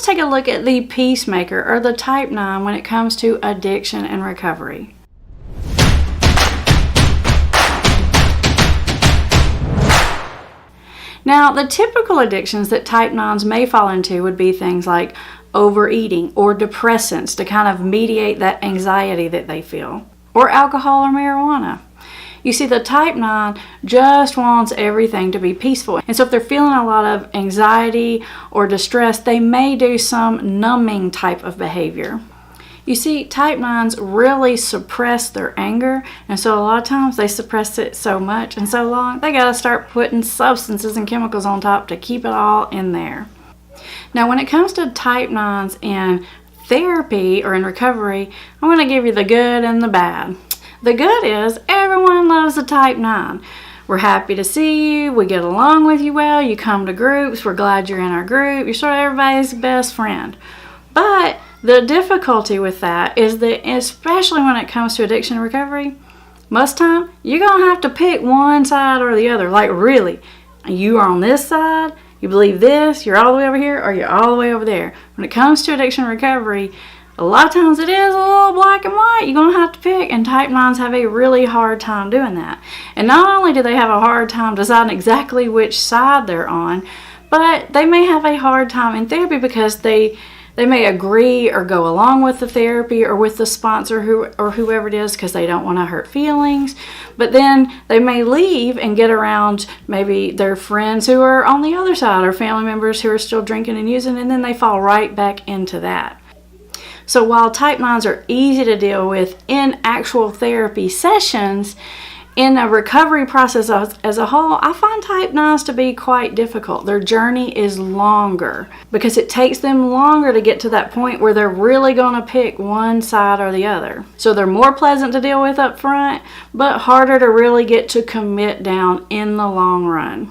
let's take a look at the peacemaker, or the type 9, when it comes to addiction and recovery. Now, the typical addictions that type 9s may fall into would be things like overeating or depressants to kind of mediate that anxiety that they feel, or alcohol or marijuana. You see, the type 9 just wants everything to be peaceful. And so if they're feeling a lot of anxiety or distress, they may do some numbing type of behavior. You see, type 9s really suppress their anger, and so a lot of times they suppress it so much and so long, they gotta start putting substances and chemicals on top to keep it all in there. Now, when it comes to type 9s in therapy or in recovery, I'm gonna give you the good and the bad. The good is everyone loves a type 9. We're happy to see you, we get along with you well, you come to groups, we're glad you're in our group, you're sort of everybody's best friend. But the difficulty with that is that, especially when it comes to addiction and recovery, most time you're gonna have to pick one side or the other. Like, really, you are on this side, you believe this, you're all the way over here, or you're all the way over there. When it comes to addiction and recovery, a lot of times it is a little black and white. You're going to have to pick, and type 9s have a really hard time doing that. And not only do they have a hard time deciding exactly which side they're on, but they may have a hard time in therapy because they may agree or go along with the therapy or with the sponsor or whoever it is because they don't want to hurt feelings. But then they may leave and get around maybe their friends who are on the other side, or family members who are still drinking and using, and then they fall right back into that. So while type 9s are easy to deal with in actual therapy sessions, in a recovery process as a whole, I find type 9s to be quite difficult. Their journey is longer because it takes them longer to get to that point where they're really going to pick one side or the other. So they're more pleasant to deal with up front, but harder to really get to commit down in the long run.